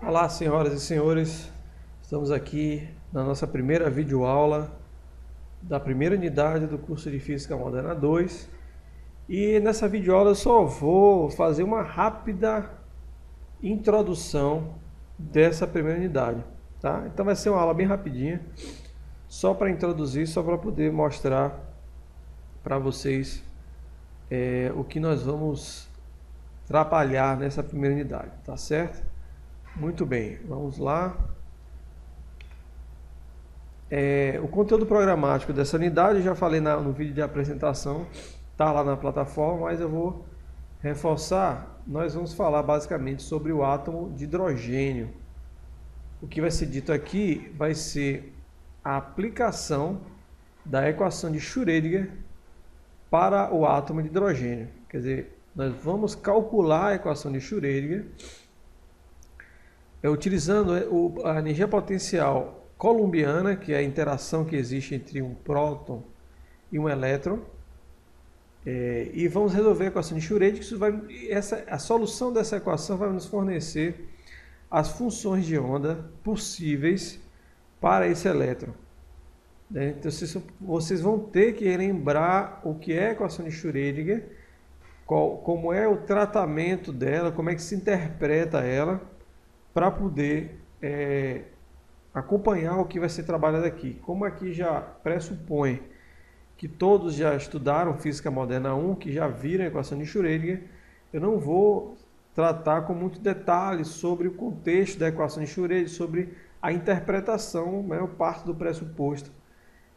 Olá, senhoras e senhores, estamos aqui na nossa primeira videoaula da primeira unidade do curso de Física Moderna 2 e nessa videoaula eu só vou fazer uma rápida introdução dessa primeira unidade, tá? Então vai ser uma aula bem rapidinha, só para introduzir, só para poder mostrar para vocês o que nós vamos trabalhar nessa primeira unidade, tá certo? Muito bem, vamos lá. O conteúdo programático dessa unidade, eu já falei no vídeo de apresentação, está lá na plataforma, mas eu vou reforçar. Nós vamos falar basicamente sobre o átomo de hidrogênio. O que vai ser dito aqui vai ser a aplicação da equação de Schrödinger para o átomo de hidrogênio. Quer dizer, nós vamos calcular a equação de Schrödinger utilizando a energia potencial coulombiana, que é a interação que existe entre um próton e um elétron, e vamos resolver a equação de Schrödinger. A solução dessa equação vai nos fornecer as funções de onda possíveis para esse elétron. Então vocês vão ter que lembrar o que é a equação de Schrödinger, como é o tratamento dela, como é que se interpreta ela, para poder acompanhar o que vai ser trabalhado aqui. Como aqui já pressupõe que todos já estudaram Física Moderna 1, que já viram a equação de Schrödinger, eu não vou tratar com muito detalhe sobre o contexto da equação de Schrödinger, sobre a interpretação, né, eu parto do pressuposto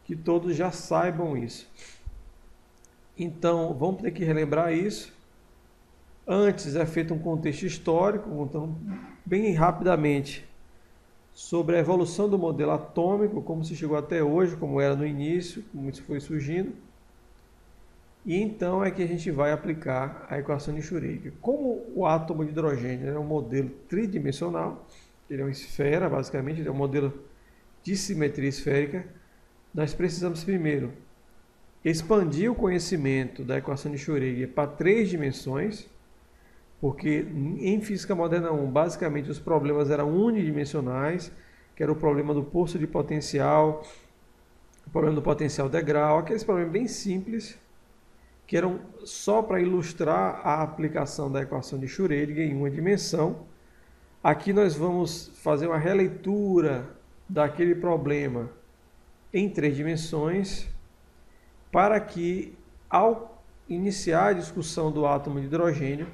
que todos já saibam isso. Então, vamos ter que relembrar isso. Antes é feito um contexto histórico, contando bem rapidamente sobre a evolução do modelo atômico, como se chegou até hoje, como era no início, como isso foi surgindo. E então é que a gente vai aplicar a equação de Schrödinger. Como o átomo de hidrogênio é um modelo tridimensional, ele é uma esfera, basicamente, ele é um modelo de simetria esférica, nós precisamos primeiro expandir o conhecimento da equação de Schrödinger para 3 dimensões, porque em Física Moderna 1, basicamente os problemas eram unidimensionais, que era o problema do poço de potencial, o problema do potencial degrau, aqueles problemas bem simples, que eram só para ilustrar a aplicação da equação de Schrödinger em uma dimensão. Aqui nós vamos fazer uma releitura daquele problema em 3 dimensões, para que, ao iniciar a discussão do átomo de hidrogênio,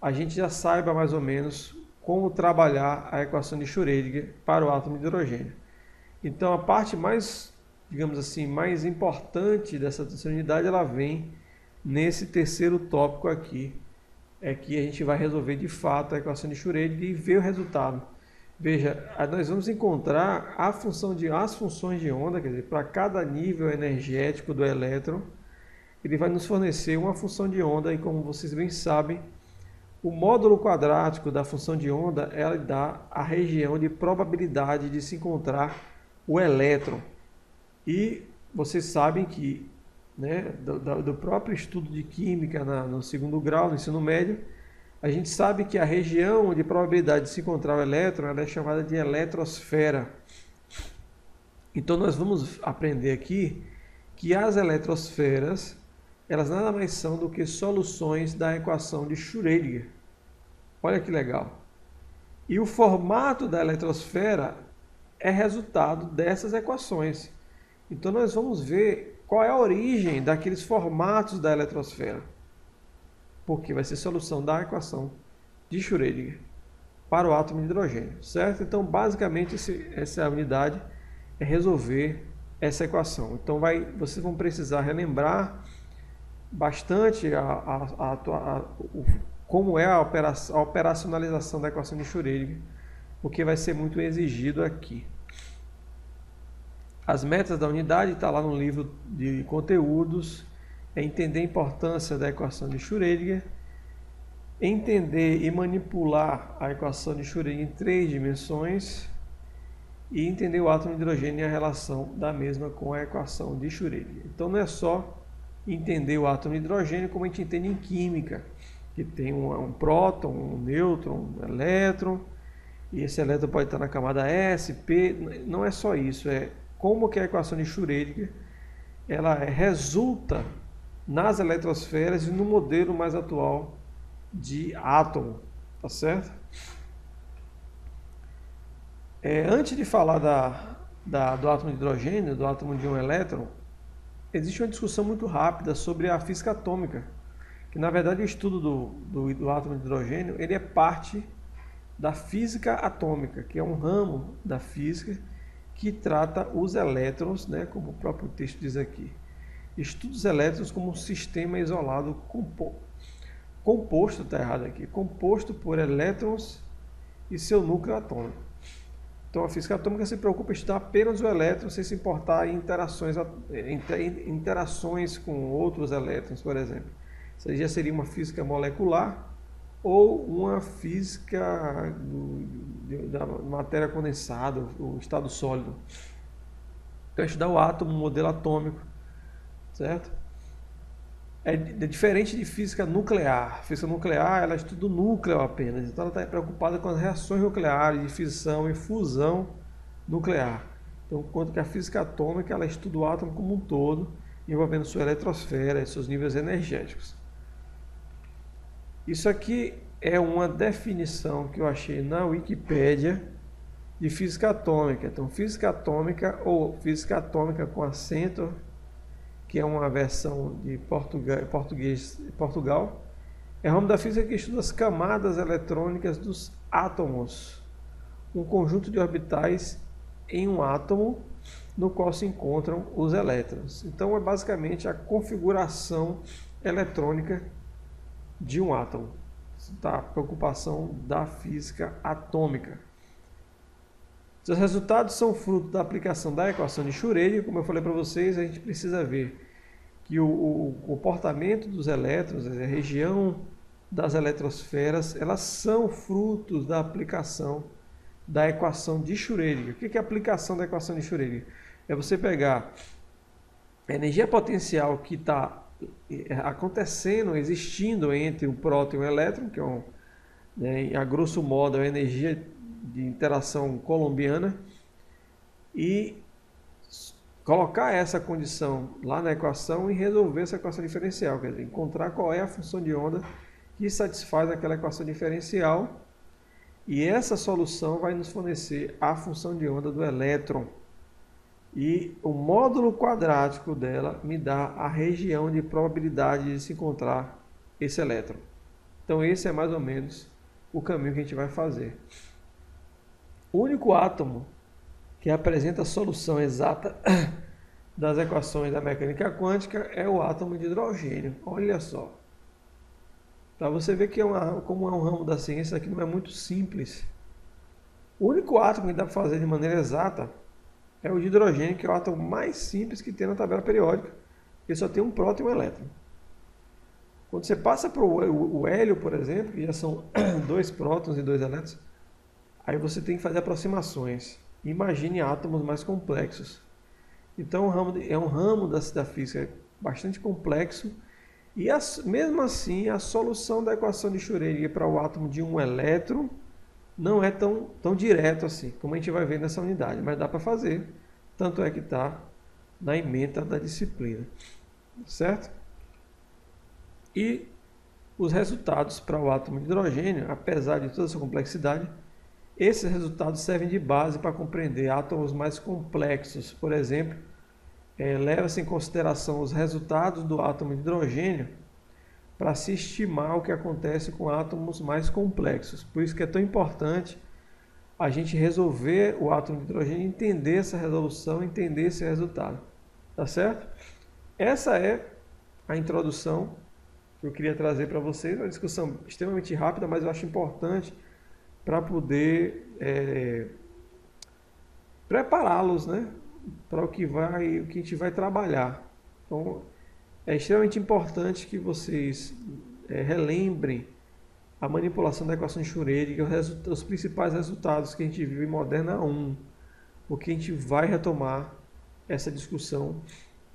a gente já saiba mais ou menos como trabalhar a equação de Schrödinger para o átomo de hidrogênio. Então, a parte mais, digamos assim, mais importante dessa terceira unidade, ela vem nesse terceiro tópico aqui, é que a gente vai resolver de fato a equação de Schrödinger e ver o resultado. Veja, nós vamos encontrar as funções de onda, quer dizer, para cada nível energético do elétron, ele vai nos fornecer uma função de onda, e como vocês bem sabem, o módulo quadrático da função de onda, ela dá a região de probabilidade de se encontrar o elétron. E vocês sabem que, né, do próprio estudo de química no segundo grau, no ensino médio, a gente sabe que a região de probabilidade de se encontrar o elétron, ela é chamada de eletrosfera. Então nós vamos aprender aqui que as eletrosferas, elas nada mais são do que soluções da equação de Schrödinger. Olha que legal. E o formato da eletrosfera é resultado dessas equações. Então nós vamos ver qual é a origem daqueles formatos da eletrosfera. Porque vai ser solução da equação de Schrödinger para o átomo de hidrogênio, certo? Então basicamente essa unidade é resolver essa equação. Então vocês vão precisar relembrar bastante como é a operacionalização da equação de Schrödinger, porque vai ser muito exigido aqui. As metas da unidade está lá no livro de conteúdos, é entender a importância da equação de Schrödinger, entender e manipular a equação de Schrödinger em 3 dimensões, e entender o átomo de hidrogênio e a relação da mesma com a equação de Schrödinger. Então não é só entender o átomo de hidrogênio como a gente entende em química, que tem um próton, um nêutron, um elétron, E esse elétron pode estar na camada S, P, não é só isso, é como que a equação de Schrödinger ela resulta nas eletrosferas e no modelo mais atual de átomo, tá certo? Antes de falar do átomo de hidrogênio, do átomo de um elétron, existe uma discussão muito rápida sobre a física atômica, que na verdade o estudo do átomo de hidrogênio ele é parte da física atômica, que é um ramo da física que trata os elétrons, né, como o próprio texto diz aqui. Estuda os elétrons como um sistema isolado composto, está errado aqui, composto por elétrons e seu núcleo atômico. Então a física atômica se preocupa em estudar apenas o elétron sem se importar em interações com outros elétrons, por exemplo. Isso já seria uma física molecular ou uma física da matéria condensada, o estado sólido. Então estudar o átomo, o modelo atômico, certo? É diferente de física nuclear. Física nuclear, ela estuda o núcleo apenas. Então ela está preocupada com as reações nucleares de fissão e fusão nuclear. Então, enquanto que a física atômica, ela estuda o átomo como um todo, envolvendo sua eletrosfera e seus níveis energéticos. Isso aqui é uma definição que eu achei na Wikipédia de física atômica. Então, física atômica ou física atômica com acento, que é uma versão de Portugal, é o ramo da física que estuda as camadas eletrônicas dos átomos, um conjunto de orbitais em um átomo no qual se encontram os elétrons. Então é basicamente a configuração eletrônica de um átomo, da preocupação da física atômica. Seus resultados são fruto da aplicação da equação de Schrödinger. Como eu falei para vocês, a gente precisa ver que o comportamento dos elétrons, a região das eletrosferas, elas são frutos da aplicação da equação de Schrödinger. O que é a aplicação da equação de Schrödinger? É você pegar a energia potencial que está acontecendo, existindo entre um próton e um elétron, que é, a grosso modo, a energia de interação colombiana, e colocar essa condição lá na equação e resolver essa equação diferencial, quer dizer, encontrar qual é a função de onda que satisfaz aquela equação diferencial, e essa solução vai nos fornecer a função de onda do elétron. E o módulo quadrático dela me dá a região de probabilidade de se encontrar esse elétron. Então esse é mais ou menos o caminho que a gente vai fazer. O único átomo que apresenta a solução exata das equações da mecânica quântica é o átomo de hidrogênio. Olha só. Para você ver que como é um ramo da ciência, aqui não é muito simples. O único átomo que dá para fazer de maneira exata é o de hidrogênio, que é o átomo mais simples que tem na tabela periódica. Ele só tem um próton e um elétron. Quando você passa para o hélio, por exemplo, que já são 2 prótons e 2 elétrons, aí você tem que fazer aproximações. Imagine átomos mais complexos. Então é um ramo da física bastante complexo. E mesmo assim, a solução da equação de Schrödinger para o átomo de um elétron não é tão direto assim, como a gente vai ver nessa unidade. Mas dá para fazer. Tanto é que está na ementa da disciplina. Certo? E os resultados para o átomo de hidrogênio, apesar de toda essa complexidade, esses resultados servem de base para compreender átomos mais complexos. Por exemplo, leva-se em consideração os resultados do átomo de hidrogênio para se estimar o que acontece com átomos mais complexos. Por isso que é tão importante a gente resolver o átomo de hidrogênio, entender essa resolução, entender esse resultado. Tá certo? Essa é a introdução que eu queria trazer para vocês. Uma discussão extremamente rápida, mas eu acho importante para poder prepará-los, né, para o que a gente vai trabalhar. Então, é extremamente importante que vocês relembrem a manipulação da equação de Schrödinger, os principais resultados que a gente viu em Moderna 1, porque a gente vai retomar essa discussão,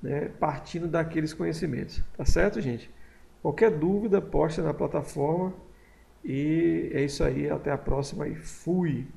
né, partindo daqueles conhecimentos. Tá certo, gente? Qualquer dúvida, posta na plataforma. E é isso aí, até a próxima e fui!